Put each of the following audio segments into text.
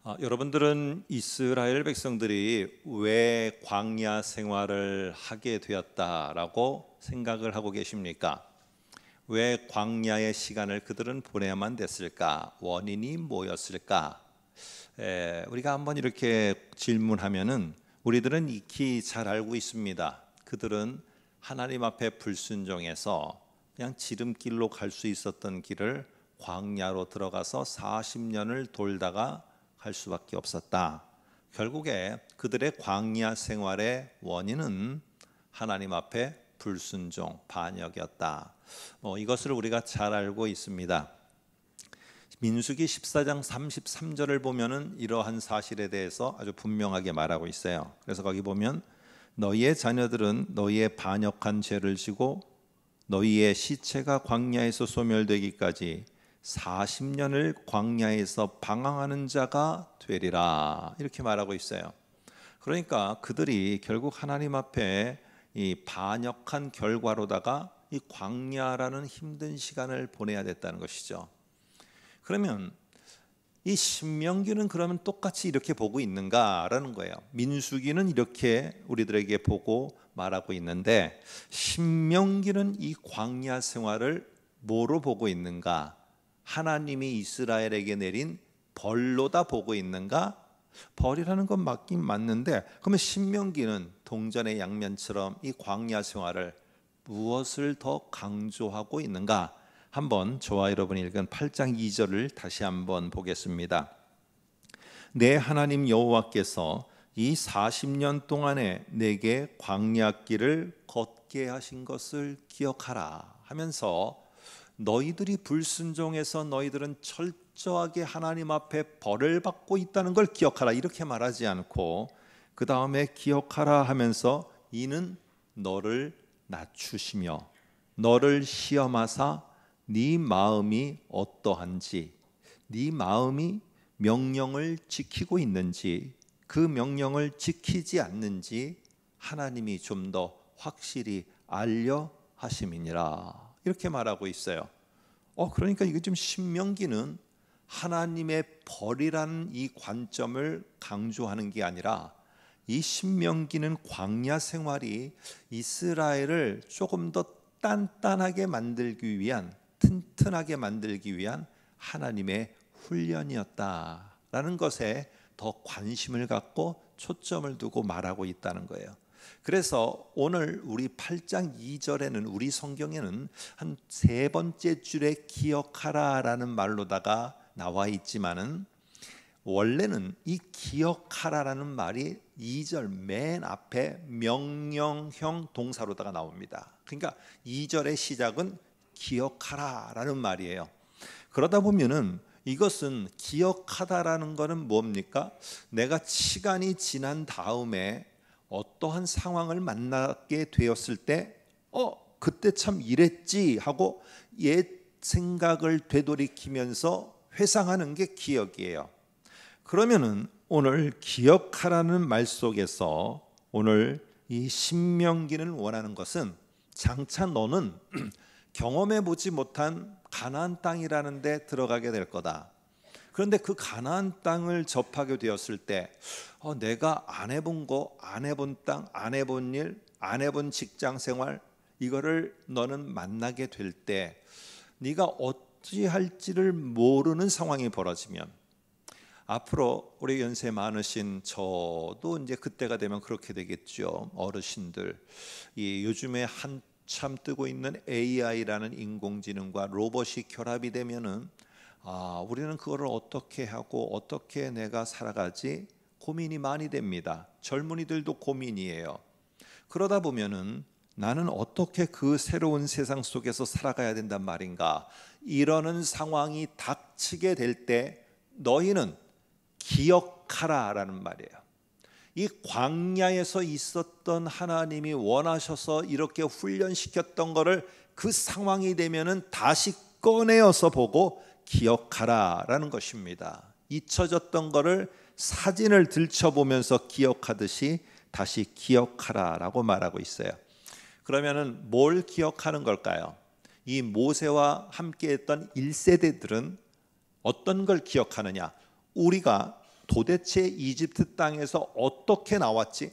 여러분들은 이스라엘 백성들이 왜 광야 생활을 하게 되었다라고 생각을 하고 계십니까? 왜 광야의 시간을 그들은 보내야만 됐을까? 원인이 뭐였을까? 우리가 한번 이렇게 질문하면은 우리들은 익히 잘 알고 있습니다. 그들은 하나님 앞에 불순종해서 그냥 지름길로 갈 수 있었던 길을 광야로 들어가서 40년을 돌다가 할 수밖에 없었다. 결국에 그들의 광야 생활의 원인은 하나님 앞에 불순종, 반역이었다. 이것을 우리가 잘 알고 있습니다. 민수기 14장 33절을 보면은 이러한 사실에 대해서 아주 분명하게 말하고 있어요. 그래서 거기 보면 너희의 자녀들은 너희의 반역한 죄를 지고 너희의 시체가 광야에서 소멸되기까지 40년을 광야에서 방황하는 자가 되리라, 이렇게 말하고 있어요. 그러니까 그들이 결국 하나님 앞에 이 반역한 결과로다가 이 광야라는 힘든 시간을 보내야 됐다는 것이죠. 그러면 이 신명기는 그러면 똑같이 이렇게 보고 있는가라는 거예요. 민수기는 이렇게 우리들에게 보고 말하고 있는데 신명기는 이 광야 생활을 뭐로 보고 있는가? 하나님이 이스라엘에게 내린 벌로다 보고 있는가? 벌이라는 건 맞긴 맞는데 그러면 신명기는 동전의 양면처럼 이 광야 생활을 무엇을 더 강조하고 있는가? 한번 저와 여러분이 읽은 8장 2절을 다시 한번 보겠습니다. 내 하나님 여호와께서 이 40년 동안에 내게 광야길을 걷게 하신 것을 기억하라 하면서 너희들이 불순종해서 너희들은 철저하게 하나님 앞에 벌을 받고 있다는 걸 기억하라, 이렇게 말하지 않고 그 다음에 기억하라 하면서 이는 너를 낮추시며 너를 시험하사 네 마음이 어떠한지, 네 마음이 명령을 지키고 있는지 그 명령을 지키지 않는지 하나님이 좀 더 확실히 알려 하심이니라, 이렇게 말하고 있어요. 그러니까 이게 좀 신명기는 하나님의 벌이라는 이 관점을 강조하는 게 아니라 이 신명기는 광야 생활이 이스라엘을 조금 더 단단하게 만들기 위한, 튼튼하게 만들기 위한 하나님의 훈련이었다라는 것에 더 관심을 갖고 초점을 두고 말하고 있다는 거예요. 그래서 오늘 우리 8장 2절에는 우리 성경에는 한 세 번째 줄에 기억하라라는 말로다가 나와 있지만은 원래는 이 기억하라라는 말이 2절 맨 앞에 명령형 동사로다가 나옵니다. 그러니까 2절의 시작은 기억하라라는 말이에요. 그러다 보면은 이것은 기억하다라는 것은 뭡니까? 내가 시간이 지난 다음에 어떠한 상황을 만나게 되었을 때 그때 참 이랬지 하고 옛 생각을 되돌이키면서 회상하는 게 기억이에요. 그러면은 오늘 기억하라는 말 속에서 오늘 이 신명기는 원하는 것은 장차 너는 경험해 보지 못한 가나안 땅이라는 데 들어가게 될 거다. 그런데 그 가나안 땅을 접하게 되었을 때 내가 안 해본 거, 안 해본 땅, 안 해본 일, 안 해본 직장 생활, 이거를 너는 만나게 될 때 네가 어찌할지를 모르는 상황이 벌어지면, 앞으로 우리 연세 많으신 저도 이제 그때가 되면 그렇게 되겠죠. 어르신들, 이 요즘에 한참 뜨고 있는 AI라는 인공지능과 로봇이 결합이 되면은 우리는 그거를 어떻게 하고 어떻게 내가 살아가지 고민이 많이 됩니다. 젊은이들도 고민이에요. 그러다 보면은 나는 어떻게 그 새로운 세상 속에서 살아가야 된단 말인가, 이러는 상황이 닥치게 될 때 너희는 기억하라라는 말이에요. 이 광야에서 있었던 하나님이 원하셔서 이렇게 훈련시켰던 거를 그 상황이 되면은 다시 꺼내어서 보고 기억하라라는 것입니다. 잊혀졌던 거를 사진을 들춰보면서 기억하듯이 다시 기억하라라고 말하고 있어요. 그러면은 뭘 기억하는 걸까요? 이 모세와 함께했던 1세대들은 어떤 걸 기억하느냐? 우리가 도대체 이집트 땅에서 어떻게 나왔지?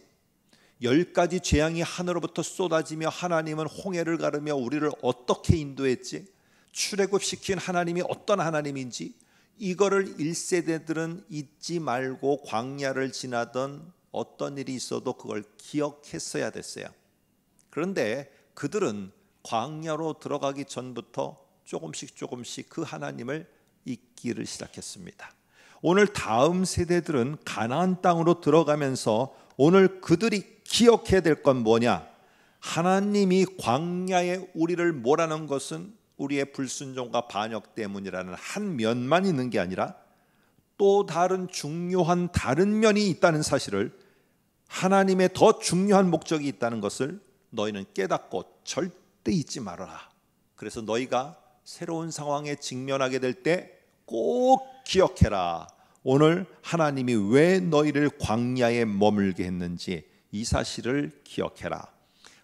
10가지 재앙이 하늘로부터 쏟아지며 하나님은 홍해를 가르며 우리를 어떻게 인도했지? 출애굽시킨 하나님이 어떤 하나님인지 이거를 1세대들은 잊지 말고 광야를 지나던 어떤 일이 있어도 그걸 기억했어야 됐어요. 그런데 그들은 광야로 들어가기 전부터 조금씩 그 하나님을 잊기를 시작했습니다. 오늘 다음 세대들은 가나안 땅으로 들어가면서 오늘 그들이 기억해야 될 건 뭐냐? 하나님이 광야에 우리를 몰아넣은 것은 우리의 불순종과 반역 때문이라는 한 면만 있는 게 아니라 또 다른 중요한 다른 면이 있다는 사실을, 하나님의 더 중요한 목적이 있다는 것을 너희는 깨닫고 절대 잊지 말아라. 그래서 너희가 새로운 상황에 직면하게 될 때 꼭 기억해라. 오늘 하나님이 왜 너희를 광야에 머물게 했는지 이 사실을 기억해라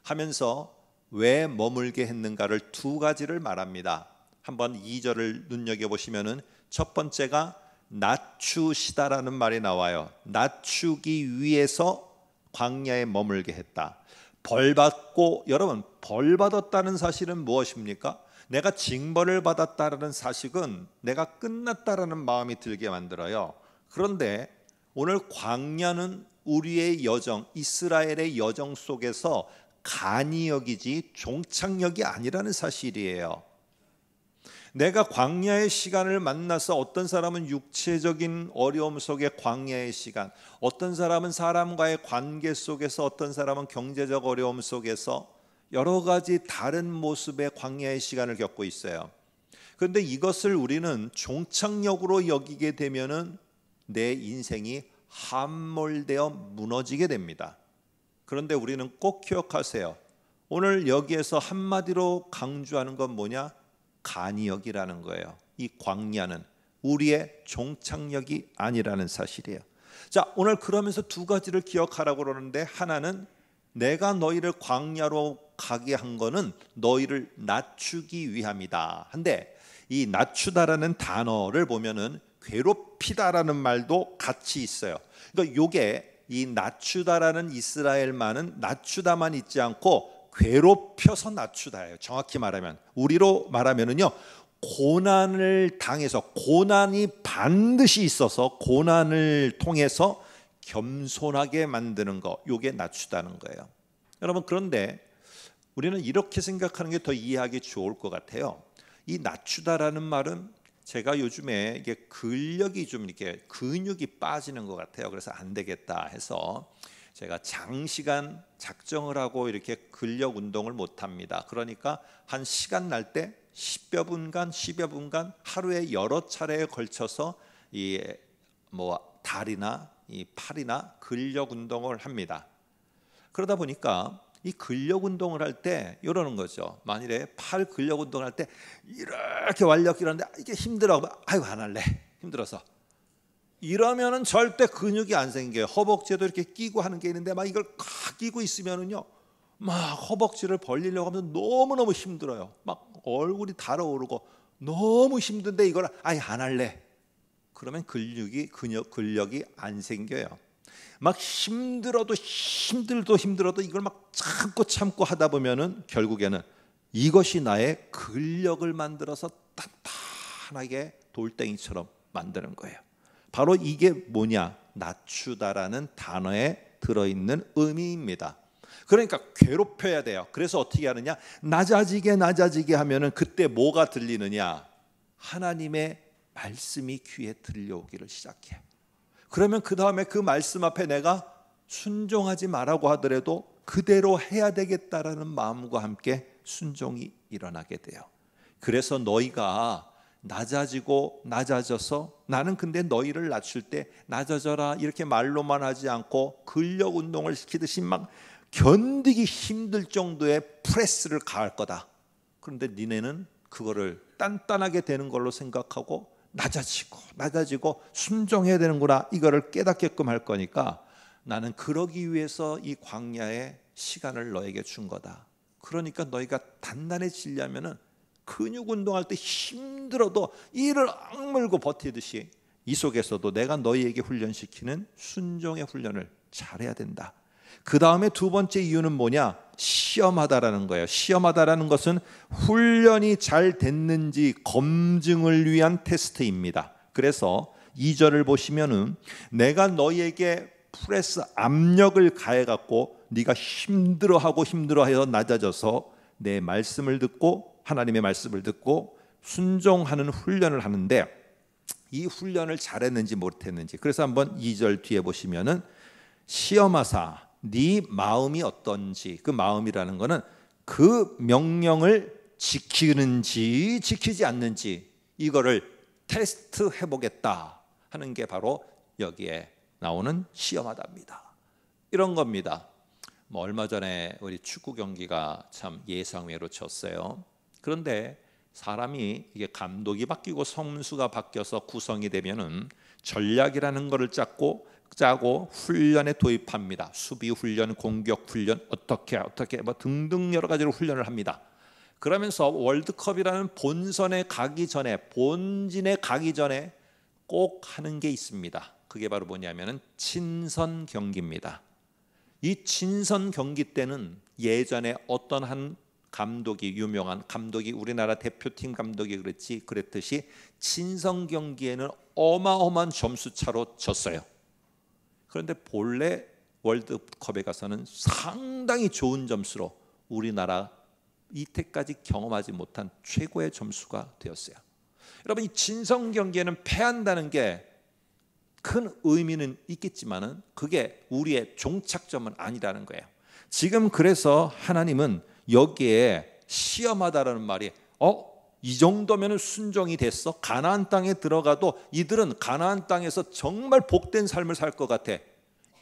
하면서 왜 머물게 했는가를 2가지를 말합니다. 한번 2절을 눈여겨보시면 첫 번째가 낮추시다라는 말이 나와요. 낮추기 위해서 광야에 머물게 했다. 벌받고, 여러분 벌받았다는 사실은 무엇입니까? 내가 징벌을 받았다라는 사실은 내가 끝났다라는 마음이 들게 만들어요. 그런데 오늘 광야는 우리의 여정, 이스라엘의 여정 속에서 간이역이지 종착역이 아니라는 사실이에요. 내가 광야의 시간을 만나서 어떤 사람은 육체적인 어려움 속에 광야의 시간, 어떤 사람은 사람과의 관계 속에서, 어떤 사람은 경제적 어려움 속에서 여러 가지 다른 모습의 광야의 시간을 겪고 있어요. 그런데 이것을 우리는 종착역으로 여기게 되면은 내 인생이 함몰되어 무너지게 됩니다. 그런데 우리는 꼭 기억하세요. 오늘 여기에서 한마디로 강조하는 건 뭐냐? 간이역이라는 거예요. 이 광야는 우리의 종착역이 아니라는 사실이에요. 자, 오늘 그러면서 2가지를 기억하라고 그러는데, 하나는 내가 너희를 광야로 가게 한 거는 너희를 낮추기 위함이다. 한데 이 낮추다라는 단어를 보면은 괴롭히다라는 말도 같이 있어요. 그러니까 요게 이 낮추다라는 이스라엘만은 낮추다만 있지 않고 괴롭혀서 낮추다예요. 정확히 말하면, 우리로 말하면은요, 고난을 당해서, 고난이 반드시 있어서 고난을 통해서 겸손하게 만드는 거, 요게 낮추다는 거예요. 여러분, 그런데 우리는 이렇게 생각하는 게 더 이해하기 좋을 것 같아요. 이 낮추다라는 말은 제가 요즘에 이게 근력이 좀 이렇게 근육이 빠지는 것 같아요. 그래서 안 되겠다 해서 제가 장시간 작정을 하고 이렇게 근력 운동을 못 합니다. 그러니까 한 시간 날 때 10여 분간 하루에 여러 차례에 걸쳐서 이 다리나 이 팔이나 근력 운동을 합니다. 그러다 보니까 이 근력 운동을 할 때 이러는 거죠. 만일에 팔 근력 운동을 할 때 이렇게 완력 이러는데 이게 힘들어. 아이고 안 할래. 힘들어서. 이러면은 절대 근육이 안 생겨요. 허벅지에도 이렇게 끼고 하는 게 있는데 막 이걸 꽉 끼고 있으면은요, 막 허벅지를 벌리려고 하면 너무너무 힘들어요. 막 얼굴이 달아오르고 너무 힘든데 이걸 아예 안 할래. 그러면 근력이 안 생겨요. 막 힘들어도 이걸 막 참고 하다 보면은 결국에는 이것이 나의 근력을 만들어서 단단하게 돌덩이처럼 만드는 거예요. 바로 이게 뭐냐? 낮추다라는 단어에 들어있는 의미입니다. 그러니까 괴롭혀야 돼요. 그래서 어떻게 하느냐? 낮아지게 하면은 그때 뭐가 들리느냐? 하나님의 말씀이 귀에 들려오기를 시작해요. 그러면 그 다음에 그 말씀 앞에 내가 순종하지 말라고 하더라도 그대로 해야 되겠다라는 마음과 함께 순종이 일어나게 돼요. 그래서 너희가 낮아져서 나는 근데 너희를 낮출 때 낮아져라 이렇게 말로만 하지 않고 근력 운동을 시키듯이 막 견디기 힘들 정도의 프레스를 가할 거다. 그런데 니네는 그거를 단단하게 되는 걸로 생각하고 낮아지고 순종해야 되는구나, 이거를 깨닫게끔 할 거니까 나는 그러기 위해서 이 광야의 시간을 너에게 준 거다. 그러니까 너희가 단단해지려면은 근육 운동할 때 힘들어도 이를 악물고 버티듯이 이 속에서도 내가 너희에게 훈련시키는 순종의 훈련을 잘해야 된다. 그 다음에 두 번째 이유는 뭐냐? 시험하다라는 거예요. 시험하다라는 것은 훈련이 잘 됐는지 검증을 위한 테스트입니다. 그래서 2절을 보시면은 내가 너희에게 프레스 압력을 가해갖고 네가 힘들어해서 낮아져서 내 말씀을 듣고 하나님의 말씀을 듣고 순종하는 훈련을 하는데, 이 훈련을 잘했는지 못했는지, 그래서 한번 2절 뒤에 보시면은 시험하사 네 마음이 어떤지, 그 마음이라는 거는 그 명령을 지키는지 지키지 않는지 이거를 테스트 해보겠다 하는 게 바로 여기에 나오는 시험하다입니다. 이런 겁니다. 뭐 얼마 전에 우리 축구 경기가 참 예상외로 졌어요. 그런데 사람이 이게 감독이 바뀌고 선수가 바뀌어서 구성이 되면은 전략이라는 거를 짜고 훈련에 도입합니다. 수비 훈련, 공격 훈련, 어떻게 뭐 등등 여러 가지로 훈련을 합니다. 그러면서 월드컵이라는 본진에 가기 전에 꼭 하는 게 있습니다. 그게 바로 뭐냐면은 친선 경기입니다. 이 친선 경기 때는 예전에 어떤 한 유명한 감독이 우리나라 대표팀 감독이 그랬듯이 친선 경기에는 어마어마한 점수 차로 졌어요. 그런데 본래 월드컵에 가서는 상당히 좋은 점수로 우리나라 이때까지 경험하지 못한 최고의 점수가 되었어요. 여러분, 이 친선 경기에는 패한다는 게 큰 의미는 있겠지만은 그게 우리의 종착점은 아니라는 거예요. 지금 그래서 하나님은 여기에 시험하다라는 말이 이 정도면 순종이 됐어? 가나안 땅에 들어가도 이들은 가나안 땅에서 정말 복된 삶을 살 것 같아.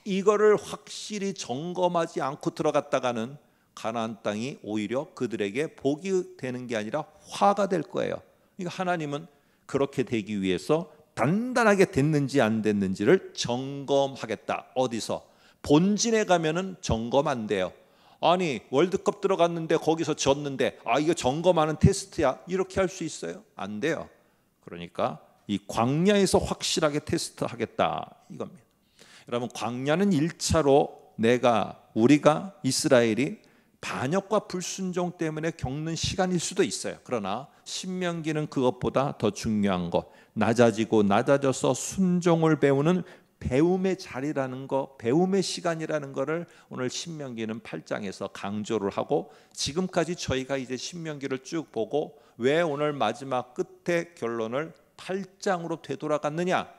이거를 확실히 점검하지 않고 들어갔다가는 가나안 땅이 오히려 그들에게 복이 되는 게 아니라 화가 될 거예요. 그러니까 하나님은 그렇게 되기 위해서 단단하게 됐는지 안 됐는지를 점검하겠다. 어디서? 본진에 가면은 점검 안 돼요. 아니, 월드컵 들어갔는데 거기서 졌는데 이거 점검하는 테스트야, 이렇게 할 수 있어요? 안 돼요. 그러니까 이 광야에서 확실하게 테스트하겠다 이겁니다. 여러분, 광야는 1차로 우리가 이스라엘이 반역과 불순종 때문에 겪는 시간일 수도 있어요. 그러나 신명기는 그것보다 더 중요한 것, 낮아져서 순종을 배우는 배움의 자리라는 거, 배움의 시간이라는 것을 오늘 신명기는 8장에서 강조를 하고, 지금까지 저희가 이제 신명기를 쭉 보고 왜 오늘 마지막 끝에 결론을 8장으로 되돌아갔느냐,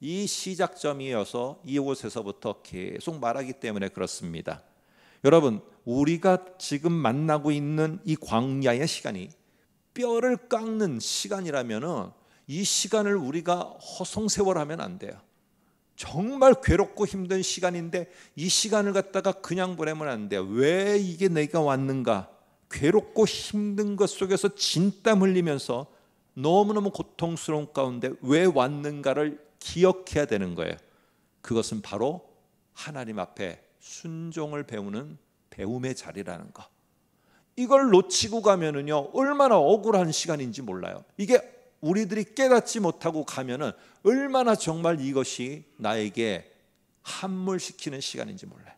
이 시작점이어서 이곳에서부터 계속 말하기 때문에 그렇습니다. 여러분, 우리가 지금 만나고 있는 이 광야의 시간이 뼈를 깎는 시간이라면은 이 시간을 우리가 허송세월하면 안 돼요. 정말 괴롭고 힘든 시간인데 이 시간을 갖다가 그냥 보내면 안 돼요. 왜 이게 내가 왔는가? 괴롭고 힘든 것 속에서 진땀 흘리면서 너무너무 고통스러운 가운데 왜 왔는가를 기억해야 되는 거예요. 그것은 바로 하나님 앞에 순종을 배우는 배움의 자리라는 거. 이걸 놓치고 가면은요, 얼마나 억울한 시간인지 몰라요. 이게 우리들이 깨닫지 못하고 가면은 얼마나 정말 이것이 나에게 함몰시키는 시간인지 몰라요.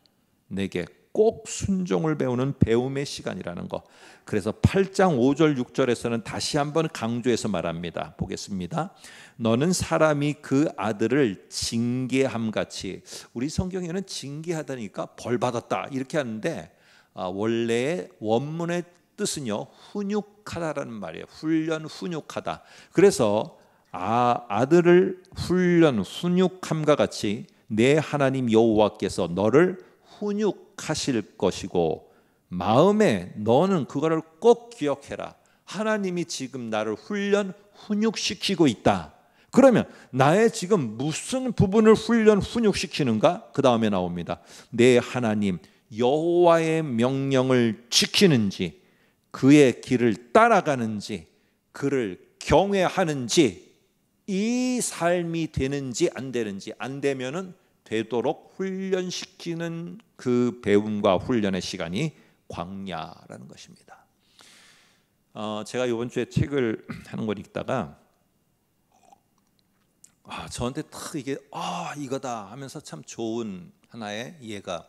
내게 꼭 순종을 배우는 배움의 시간이라는 거. 그래서 8장 5절 6절에서는 다시 한번 강조해서 말합니다. 보겠습니다. 너는 사람이 그 아들을 징계함같이, 우리 성경에는 징계하다니까 벌 받았다 이렇게 하는데 원래의 원문의 뜻은요, 훈육하다라는 말이에요. 훈련, 훈육하다. 그래서 아들을 훈육함과 같이 내 하나님 여호와께서 너를 훈육하실 것이고, 마음에 너는 그거를 꼭 기억해라. 하나님이 지금 나를 훈육시키고 있다. 그러면 나의 지금 무슨 부분을 훈육시키는가? 그 다음에 나옵니다. 내 하나님 여호와의 명령을 지키는지, 그의 길을 따라가는지, 그를 경외하는지, 이 삶이 되는지 안 되는지, 안 되면은 되도록 훈련시키는 그 배움과 훈련의 시간이 광야라는 것입니다. 제가 이번 주에 책을 하는 걸 읽다가 저한테 딱 이게 이거다 하면서 참 좋은 하나의 이해가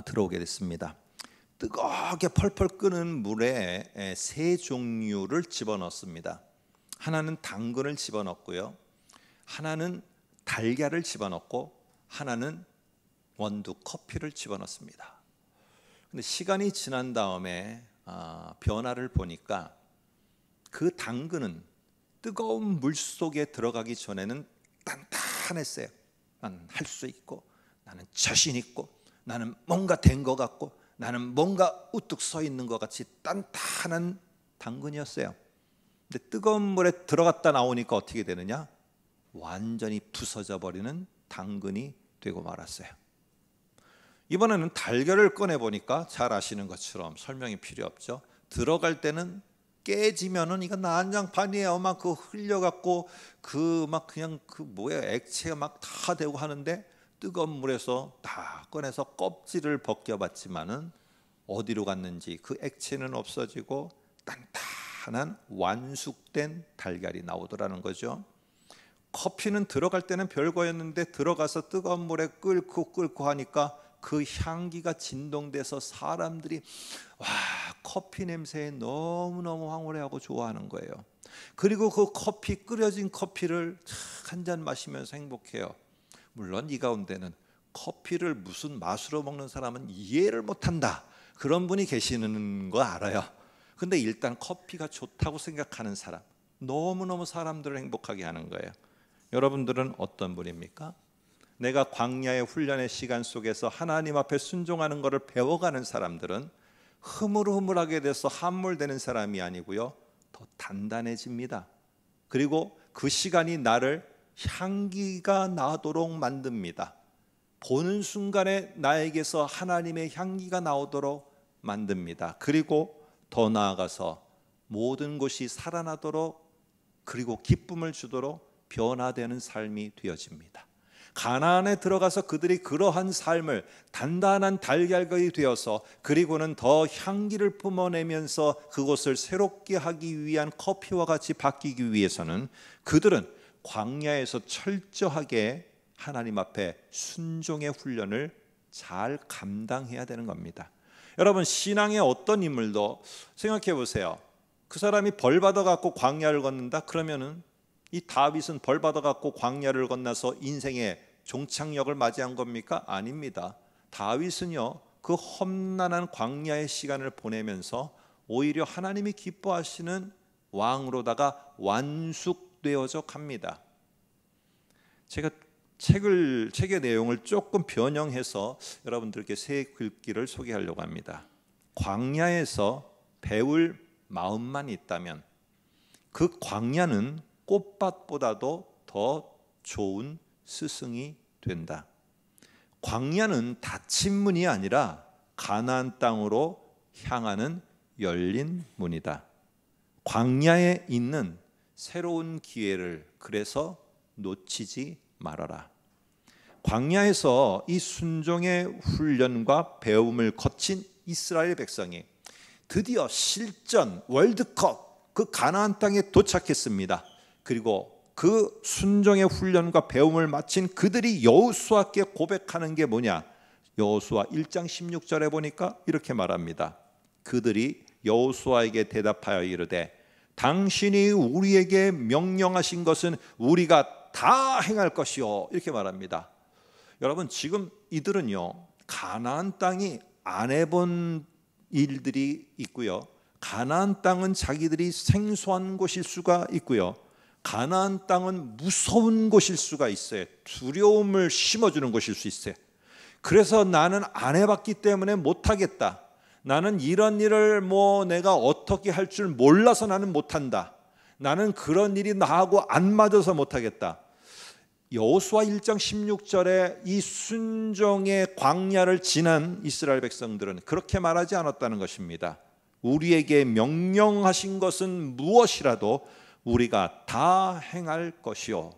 들어오게 됐습니다. 뜨겁게 펄펄 끓는 물에 세 종류를 집어넣습니다. 하나는 당근을 집어넣고요, 하나는 달걀을 집어넣고, 하나는 원두 커피를 집어넣습니다. 근데 시간이 지난 다음에 변화를 보니까 그 당근은 뜨거운 물 속에 들어가기 전에는 단단했어요. 나는 할 수 있고, 나는 자신 있고, 나는 뭔가 된 것 같고, 나는 뭔가 우뚝 서 있는 것 같이 단단한 당근이었어요. 근데 뜨거운 물에 들어갔다 나오니까 어떻게 되느냐? 완전히 부서져 버리는 당근이 되고 말았어요. 이번에는 달걀을 꺼내 보니까 잘 아시는 것처럼 설명이 필요 없죠. 들어갈 때는 깨지면은 이거 난장판이에요. 막 그 흘려갖고 그냥 액체가 막 다 되고 하는데, 뜨거운 물에서 다 꺼내서 껍질을 벗겨봤지만은 어디로 갔는지 그 액체는 없어지고 단단한 완숙된 달걀이 나오더라는 거죠. 커피는 들어갈 때는 별거였는데 들어가서 뜨거운 물에 끓고 하니까 그 향기가 진동돼서 사람들이 커피 냄새에 너무너무 황홀해하고 좋아하는 거예요. 그리고 그 끓여진 커피를 한 잔 마시면서 행복해요. 물론 이 가운데는 커피를 무슨 맛으로 먹는 사람은 이해를 못한다, 그런 분이 계시는 거 알아요. 근데 일단 커피가 좋다고 생각하는 사람, 너무너무 사람들을 행복하게 하는 거예요. 여러분들은 어떤 분입니까? 내가 광야의 훈련의 시간 속에서 하나님 앞에 순종하는 것을 배워가는 사람들은 흐물흐물하게 돼서 함몰되는 사람이 아니고요, 더 단단해집니다. 그리고 그 시간이 나를 향기가 나도록 만듭니다. 보는 순간에 나에게서 하나님의 향기가 나오도록 만듭니다. 그리고 더 나아가서 모든 것이 살아나도록, 그리고 기쁨을 주도록 변화되는 삶이 되어집니다. 가나안에 들어가서 그들이 그러한 삶을 단단한 달걀이 되어서, 그리고는 더 향기를 뿜어내면서 그곳을 새롭게 하기 위한 커피와 같이 바뀌기 위해서는 그들은 광야에서 철저하게 하나님 앞에 순종의 훈련을 잘 감당해야 되는 겁니다. 여러분, 신앙의 어떤 인물도 생각해 보세요. 그 사람이 벌 받아 갖고 광야를 걷는다 그러면은, 이 다윗은 벌 받아 갖고 광야를 건너서 인생의 종착역을 맞이한 겁니까? 아닙니다. 다윗은요, 그 험난한 광야의 시간을 보내면서 오히려 하나님이 기뻐하시는 왕으로다가 완숙되어져 갑니다. 제가 책의 내용을 조금 변형해서 여러분들께 새 글귀를 소개하려고 합니다. 광야에서 배울 마음만 있다면 그 광야는 꽃밭보다도 더 좋은 스승이 된다. 광야는 닫힌 문이 아니라 가나안 땅으로 향하는 열린 문이다. 광야에 있는 새로운 기회를 그래서 놓치지 말아라. 광야에서 이 순종의 훈련과 배움을 거친 이스라엘 백성이 드디어 실전 월드컵 그 가나안 땅에 도착했습니다. 그리고 그 순종의 훈련과 배움을 마친 그들이 여호수아께 고백하는 게 뭐냐? 여호수아 1장 16절에 보니까 이렇게 말합니다. 그들이 여호수아에게 대답하여 이르되 당신이 우리에게 명령하신 것은 우리가 다 행할 것이요, 이렇게 말합니다. 여러분, 지금 이들은요, 가나안 땅이 안 해본 일들이 있고요, 가나안 땅은 자기들이 생소한 곳일 수가 있고요, 가나안 땅은 무서운 곳일 수가 있어요. 두려움을 심어주는 곳일 수 있어요. 그래서 나는 안 해봤기 때문에 못하겠다, 나는 이런 일을 내가 어떻게 할 줄 몰라서 나는 못한다, 나는 그런 일이 나하고 안 맞아서 못하겠다. 여호수아 1장 16절에 이 순종의 광야를 지난 이스라엘 백성들은 그렇게 말하지 않았다는 것입니다. 우리에게 명령하신 것은 무엇이라도 우리가 다 행할 것이요,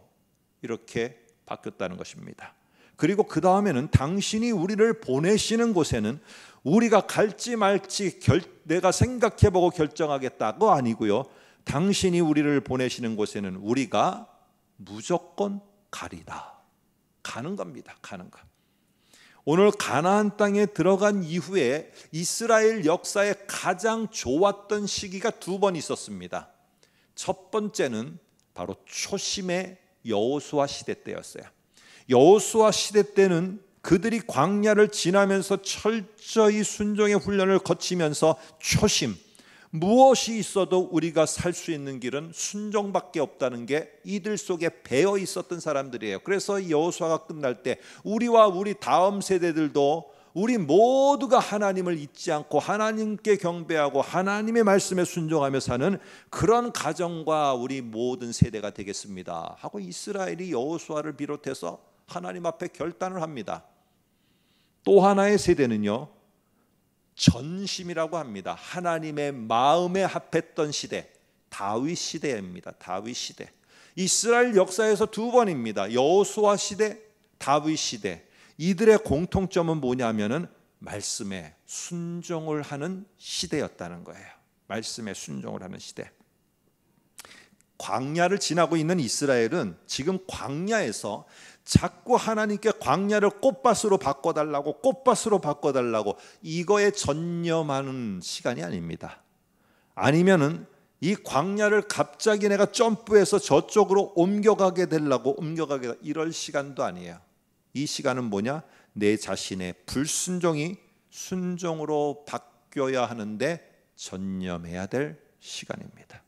이렇게 바뀌었다는 것입니다. 그리고 그 다음에는 당신이 우리를 보내시는 곳에는 우리가 갈지 말지 내가 생각해보고 결정하겠다고 아니고요, 당신이 우리를 보내시는 곳에는 우리가 무조건 가리라. 가는 겁니다. 가는 거. 오늘 가나안 땅에 들어간 이후에 이스라엘 역사에 가장 좋았던 시기가 두 번 있었습니다. 첫 번째는 바로 초심의 여호수아 시대 때였어요. 여호수아 시대 때는 그들이 광야를 지나면서 철저히 순종의 훈련을 거치면서 초심, 무엇이 있어도 우리가 살 수 있는 길은 순종밖에 없다는 게 이들 속에 배어 있었던 사람들이에요. 그래서 여호수아가 끝날 때 우리와 우리 다음 세대들도 우리 모두가 하나님을 잊지 않고 하나님께 경배하고 하나님의 말씀에 순종하며 사는 그런 가정과 우리 모든 세대가 되겠습니다 하고 이스라엘이 여호수아를 비롯해서 하나님 앞에 결단을 합니다. 또 하나의 세대는요, 전심이라고 합니다. 하나님의 마음에 합했던 시대, 다윗 시대입니다. 다윗 시대. 이스라엘 역사에서 두 번입니다. 여호수아 시대, 다윗 시대. 이들의 공통점은 뭐냐면은 말씀에 순종을 하는 시대였다는 거예요. 말씀에 순종을 하는 시대. 광야를 지나고 있는 이스라엘은 지금 광야에서 자꾸 하나님께 광야를 꽃밭으로 바꿔달라고, 꽃밭으로 바꿔달라고 이거에 전념하는 시간이 아닙니다. 아니면은 이 광야를 갑자기 내가 점프해서 저쪽으로 옮겨가게 되려고 이럴 시간도 아니에요. 이 시간은 뭐냐? 내 자신의 불순종이 순종으로 바뀌어야 하는데 전념해야 될 시간입니다.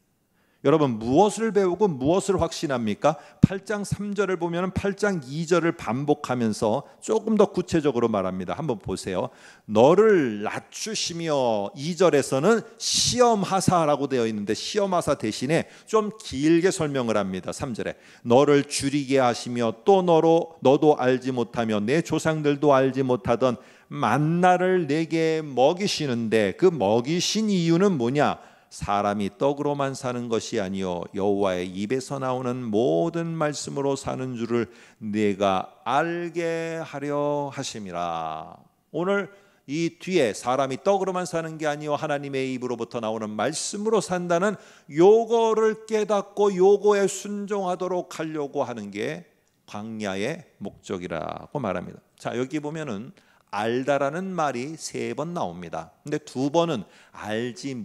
여러분, 무엇을 배우고 무엇을 확신합니까? 8장 3절을 보면 8장 2절을 반복하면서 조금 더 구체적으로 말합니다. 한번 보세요. 너를 낮추시며, 2절에서는 시험하사라고 되어 있는데 시험하사 대신에 좀 길게 설명을 합니다. 3절에 너를 줄이게 하시며 또 너도 알지 못하며 내 조상들도 알지 못하던 만나를 내게 먹이시는데, 그 먹이신 이유는 뭐냐? 사람이 떡으로만 사는 것이 아니요 여호와의 입에서 나오는 모든 말씀으로 사는 줄을 내가 알게 하려 하심이라. 오늘 이 뒤에 사람이 떡으로만 사는 게 아니요 하나님의 입으로부터 나오는 말씀으로 산다는 요거를 깨닫고 요거에 순종하도록 하려고 하는 게 광야의 목적이라고 말합니다. 자, 여기 보면은 알다라는 말이 3번 나옵니다. 근데 2번은 알지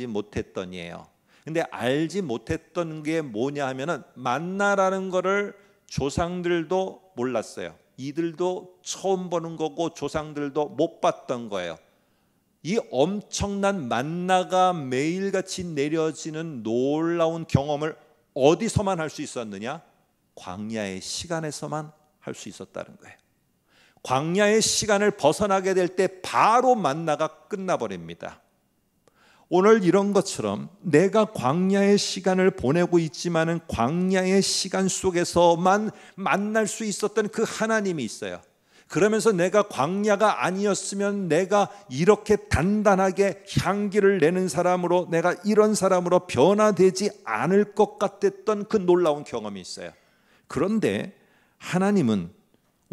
못했던이에요. 근데 알지 못했던 게 뭐냐 하면은 만나라는 거를 조상들도 몰랐어요. 이들도 처음 보는 거고 조상들도 못 봤던 거예요. 이 엄청난 만나가 매일같이 내려지는 놀라운 경험을 어디서만 할 수 있었느냐? 광야의 시간에서만 할 수 있었다는 거예요. 광야의 시간을 벗어나게 될 때 바로 만나가 끝나버립니다. 오늘 이런 것처럼 내가 광야의 시간을 보내고 있지만은 광야의 시간 속에서만 만날 수 있었던 그 하나님이 있어요. 그러면서 내가 광야가 아니었으면 내가 이렇게 단단하게 향기를 내는 사람으로, 내가 이런 사람으로 변화되지 않을 것 같았던 그 놀라운 경험이 있어요. 그런데 하나님은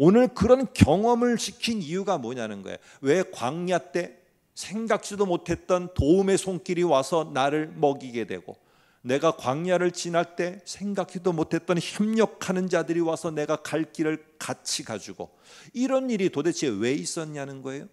오늘 그런 경험을 시킨 이유가 뭐냐는 거예요. 왜 광야 때 생각지도 못했던 도움의 손길이 와서 나를 먹이게 되고, 내가 광야를 지날 때 생각지도 못했던 협력하는 자들이 와서 내가 갈 길을 같이 가주고, 이런 일이 도대체 왜 있었냐는 거예요.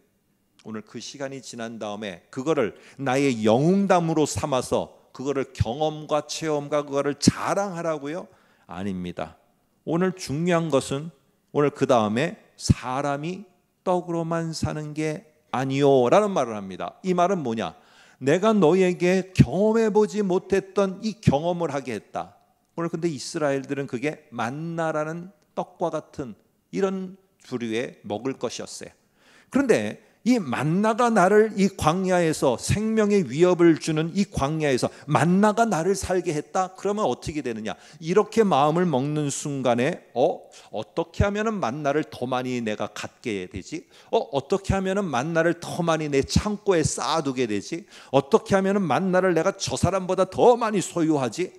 오늘 그 시간이 지난 다음에 그거를 나의 영웅담으로 삼아서 그거를 경험과 체험과 그거를 자랑하라고요? 아닙니다. 오늘 중요한 것은 오늘 그 다음에 사람이 떡으로만 사는 게 아니요 라는 말을 합니다. 이 말은 뭐냐? 내가 너에게 경험해보지 못했던 이 경험을 하게 했다. 오늘 근데 이스라엘들은 그게 만나라는 떡과 같은 이런 부류의 먹을 것이었어요. 그런데 이 만나가 나를 이 광야에서 생명의 위협을 주는 이 광야에서 만나가 나를 살게 했다. 그러면 어떻게 되느냐? 이렇게 마음을 먹는 순간에 어떻게 하면은 만나를 더 많이 내가 갖게 되지? 어떻게 하면은 만나를 더 많이 내 창고에 쌓아두게 되지? 어떻게 하면은 만나를 내가 저 사람보다 더 많이 소유하지?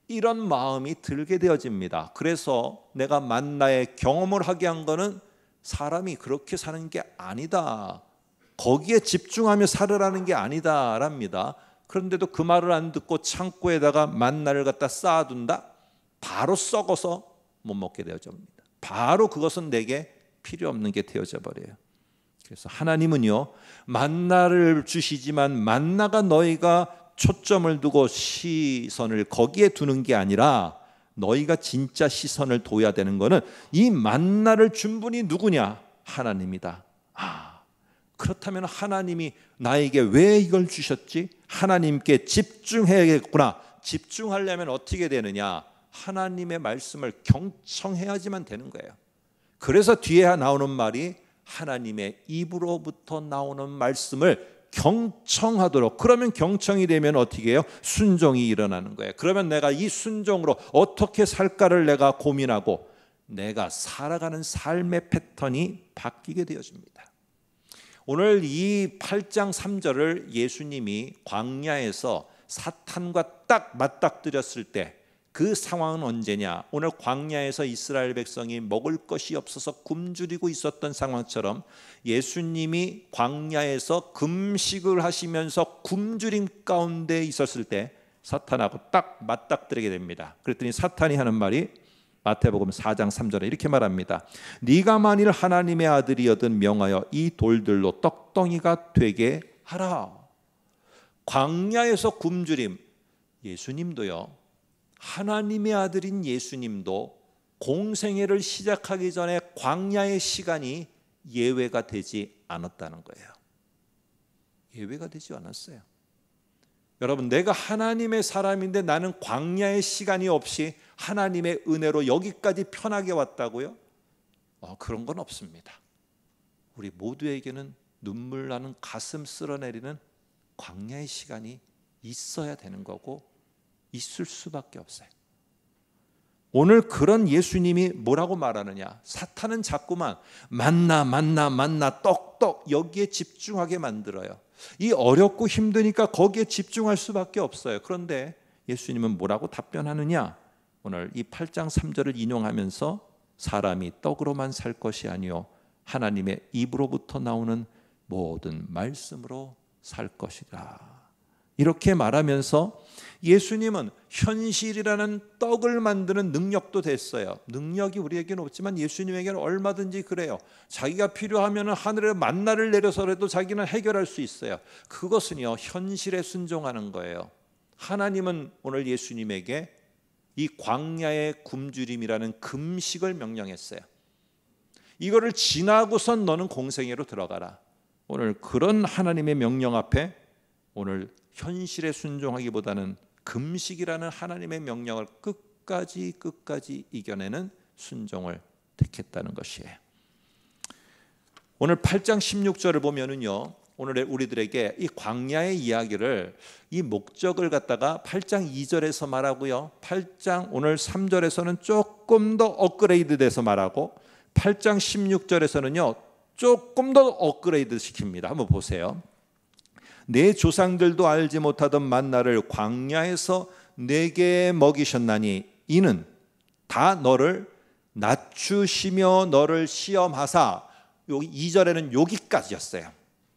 이런 마음이 들게 되어집니다. 그래서 내가 만나의 경험을 하게 한 거는 사람이 그렇게 사는 게 아니다, 거기에 집중하며 살으라는 게 아니다랍니다. 그런데도 그 말을 안 듣고 창고에다가 만나를 갖다 쌓아둔다? 바로 썩어서 못 먹게 되어집니다. 바로 그것은 내게 필요 없는 게 되어져 버려요. 그래서 하나님은요, 만나를 주시지만 만나가 너희가 초점을 두고 시선을 거기에 두는 게 아니라 너희가 진짜 시선을 둬야 되는 것은 이 만나를 준 분이 누구냐? 하나님이다. 그렇다면 하나님이 나에게 왜 이걸 주셨지? 하나님께 집중해야겠구나. 집중하려면 어떻게 되느냐? 하나님의 말씀을 경청해야지만 되는 거예요. 그래서 뒤에 나오는 말이 하나님의 입으로부터 나오는 말씀을 경청하도록. 그러면 경청이 되면 어떻게 해요? 순종이 일어나는 거예요. 그러면 내가 이 순종으로 어떻게 살까를 내가 고민하고 내가 살아가는 삶의 패턴이 바뀌게 되어집니다. 오늘 이 8장 3절을 예수님이 광야에서 사탄과 딱 맞닥뜨렸을 때 그 상황은 언제냐? 오늘 광야에서 이스라엘 백성이 먹을 것이 없어서 굶주리고 있었던 상황처럼 예수님이 광야에서 금식을 하시면서 굶주림 가운데 있었을 때 사탄하고 딱 맞닥뜨리게 됩니다. 그랬더니 사탄이 하는 말이 마태복음 4장 3절에 이렇게 말합니다. 네가 만일 하나님의 아들이거든 명하여 이 돌들로 떡덩이가 되게 하라. 광야에서 굶주림, 예수님도요, 하나님의 아들인 예수님도 공생애를 시작하기 전에 광야의 시간이 예외가 되지 않았다는 거예요. 예외가 되지 않았어요. 여러분, 내가 하나님의 사람인데 나는 광야의 시간이 없이 하나님의 은혜로 여기까지 편하게 왔다고요? 그런 건 없습니다. 우리 모두에게는 눈물 나는 가슴 쓸어내리는 광야의 시간이 있어야 되는 거고 있을 수밖에 없어요. 오늘 그런 예수님이 뭐라고 말하느냐? 사탄은 자꾸만 만나 떡 여기에 집중하게 만들어요. 이 어렵고 힘드니까 거기에 집중할 수밖에 없어요. 그런데 예수님은 뭐라고 답변하느냐? 오늘 이 8장 3절을 인용하면서 사람이 떡으로만 살 것이 아니요 하나님의 입으로부터 나오는 모든 말씀으로 살 것이다. 이렇게 말하면서 예수님은 현실이라는 떡을 만드는 능력도 됐어요. 능력이 우리에게는 없지만 예수님에게는 얼마든지 그래요. 자기가 필요하면 하늘에 만나를 내려서라도 자기는 해결할 수 있어요. 그것은요, 현실에 순종하는 거예요. 하나님은 오늘 예수님에게 이 광야의 굶주림이라는 금식을 명령했어요. 이거를 지나고선 너는 공생애로 들어가라. 오늘 그런 하나님의 명령 앞에 오늘 현실에 순종하기보다는 금식이라는 하나님의 명령을 끝까지 이겨내는 순종을 택했다는 것이에요. 오늘 8장 16절을 보면은요, 오늘 우리들에게 이 광야의 이야기를 이 목적을 갖다가 8장 2절에서 말하고요, 8장 오늘 3절에서는 조금 더 업그레이드 돼서 말하고 8장 16절에서는요 조금 더 업그레이드 시킵니다. 한번 보세요. 내 조상들도 알지 못하던 만나를 광야에서 내게 먹이셨나니 이는 다 너를 낮추시며 너를 시험하사. 여기 2절에는 여기까지였어요.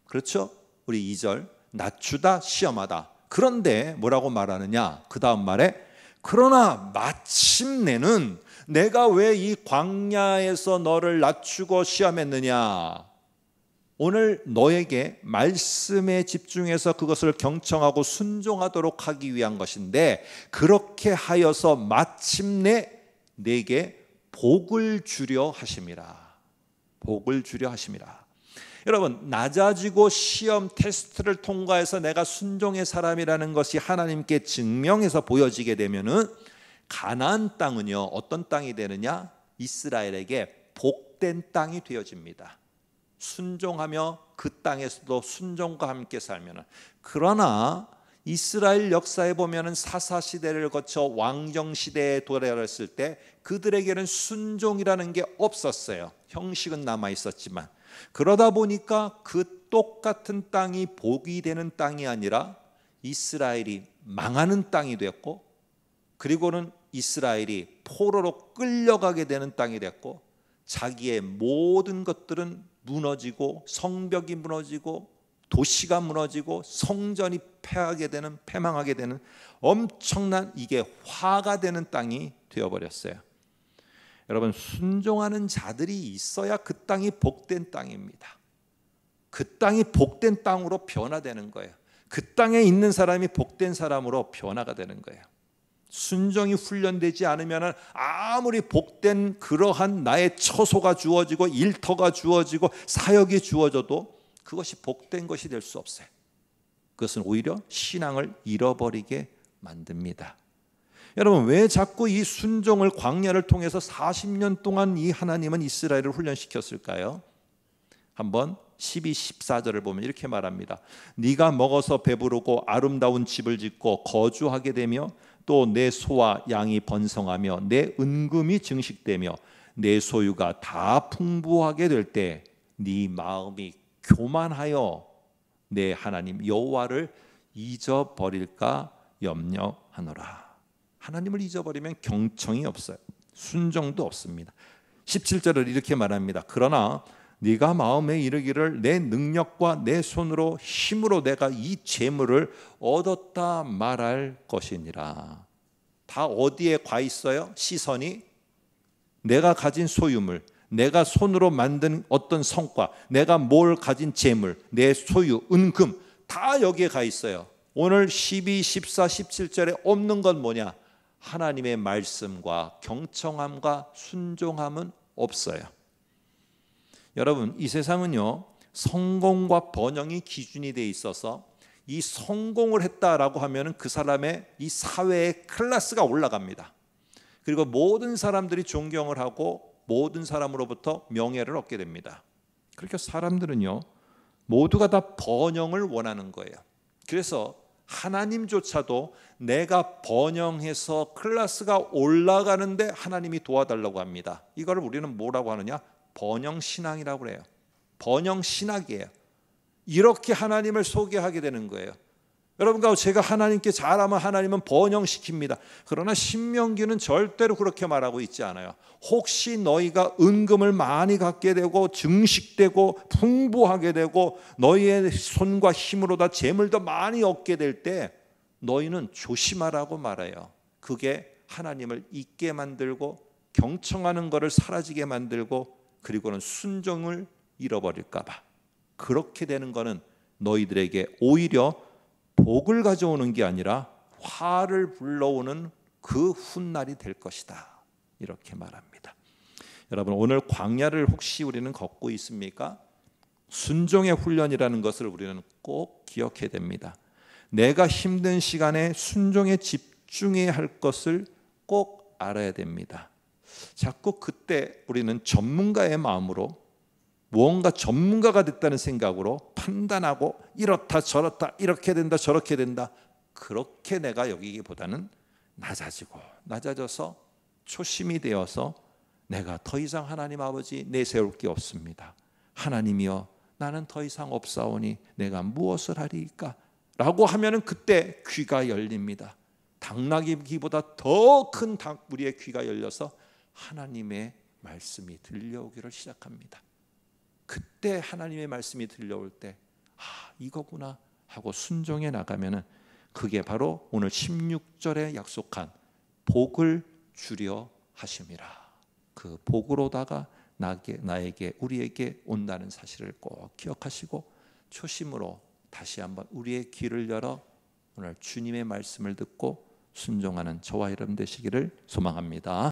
그렇죠? 우리 2절 낮추다 시험하다. 그런데 뭐라고 말하느냐? 그 다음 말에 그러나 마침내는 내가 왜 이 광야에서 너를 낮추고 시험했느냐? 오늘 너에게 말씀에 집중해서 그것을 경청하고 순종하도록 하기 위한 것인데 그렇게 하여서 마침내 내게 복을 주려 하심이라. 복을 주려 하심이라. 여러분, 낮아지고 시험 테스트를 통과해서 내가 순종의 사람이라는 것이 하나님께 증명해서 보여지게 되면은 가나안 땅은요 어떤 땅이 되느냐? 이스라엘에게 복된 땅이 되어집니다. 순종하며 그 땅에서도 순종과 함께 살면은. 그러나 이스라엘 역사에 보면은 사사 시대를 거쳐 왕정 시대에 도래했을 때 그들에게는 순종이라는 게 없었어요. 형식은 남아 있었지만 그러다 보니까 그 똑같은 땅이 복이 되는 땅이 아니라 이스라엘이 망하는 땅이 됐고, 그리고는 이스라엘이 포로로 끌려가게 되는 땅이 됐고, 자기의 모든 것들은 무너지고 성벽이 무너지고 도시가 무너지고 성전이 패망하게 되는 엄청난 이게 화가 되는 땅이 되어버렸어요. 여러분, 순종하는 자들이 있어야 그 땅이 복된 땅입니다. 그 땅이 복된 땅으로 변화되는 거예요. 그 땅에 있는 사람이 복된 사람으로 변화가 되는 거예요. 순종이 훈련되지 않으면 아무리 복된 그러한 나의 처소가 주어지고 일터가 주어지고 사역이 주어져도 그것이 복된 것이 될 수 없어요. 그것은 오히려 신앙을 잃어버리게 만듭니다. 여러분, 왜 자꾸 이 순종을 광야를 통해서 40년 동안 이 하나님은 이스라엘을 훈련시켰을까요? 한번 12, 14절을 보면 이렇게 말합니다. 네가 먹어서 배부르고 아름다운 집을 짓고 거주하게 되며 또 내 소와 양이 번성하며 내 은금이 증식되며 내 소유가 다 풍부하게 될 때 네 마음이 교만하여 내 하나님 여호와를 잊어버릴까 염려하노라. 하나님을 잊어버리면 경청이 없어요. 순종도 없습니다. 17절을 이렇게 말합니다. 그러나 네가 마음에 이르기를 내 능력과 내 손으로 힘으로 내가 이 재물을 얻었다 말할 것이니라. 다 어디에 가 있어요? 시선이 내가 가진 소유물, 내가 손으로 만든 어떤 성과, 내가 뭘 가진 재물, 내 소유, 은금 다 여기에 가 있어요. 오늘 12, 14, 17절에 없는 건 뭐냐? 하나님의 말씀과 경청함과 순종함은 없어요. 여러분, 이 세상은요, 성공과 번영이 기준이 돼 있어서 이 성공을 했다라고 하면은 그 사람의 이 사회의 클래스가 올라갑니다. 그리고 모든 사람들이 존경을 하고 모든 사람으로부터 명예를 얻게 됩니다. 그러니까 사람들은요, 모두가 다 번영을 원하는 거예요. 그래서 하나님조차도 내가 번영해서 클래스가 올라가는데 하나님이 도와달라고 합니다. 이걸 우리는 뭐라고 하느냐? 번영신앙이라고 그래요. 번영신학이에요. 이렇게 하나님을 소개하게 되는 거예요. 여러분과 제가 하나님께 잘하면 하나님은 번영시킵니다. 그러나 신명기는 절대로 그렇게 말하고 있지 않아요. 혹시 너희가 은금을 많이 갖게 되고 증식되고 풍부하게 되고 너희의 손과 힘으로 다 재물도 많이 얻게 될 때 너희는 조심하라고 말해요. 그게 하나님을 잊게 만들고 경청하는 것을 사라지게 만들고 그리고는 순종을 잃어버릴까 봐. 그렇게 되는 것은 너희들에게 오히려 복을 가져오는 게 아니라 화를 불러오는 그 훗날이 될 것이다. 이렇게 말합니다. 여러분, 오늘 광야를 혹시 우리는 걷고 있습니까? 순종의 훈련이라는 것을 우리는 꼭 기억해야 됩니다. 내가 힘든 시간에 순종에 집중해야 할 것을 꼭 알아야 됩니다. 자꾸 그때 우리는 전문가의 마음으로 무언가 전문가가 됐다는 생각으로 판단하고 이렇다 저렇다 이렇게 된다 저렇게 된다 그렇게 내가 여기기보다는 낮아져서 초심이 되어서 내가 더 이상 하나님 아버지 내세울 게 없습니다. 하나님이여 나는 더 이상 없사오니 내가 무엇을 하리이까? 라고 하면은 그때 귀가 열립니다. 당나귀 귀보다 더 큰 우리의 귀가 열려서 하나님의 말씀이 들려오기를 시작합니다. 그때 하나님의 말씀이 들려올 때 이거구나 하고 순종해 나가면은 그게 바로 오늘 16절에 약속한 복을 주려 하심이라. 그 복으로다가 나에게 우리에게 온다는 사실을 꼭 기억하시고 초심으로 다시 한번 우리의 귀를 열어 오늘 주님의 말씀을 듣고 순종하는 저와 여러분 되시기를 소망합니다.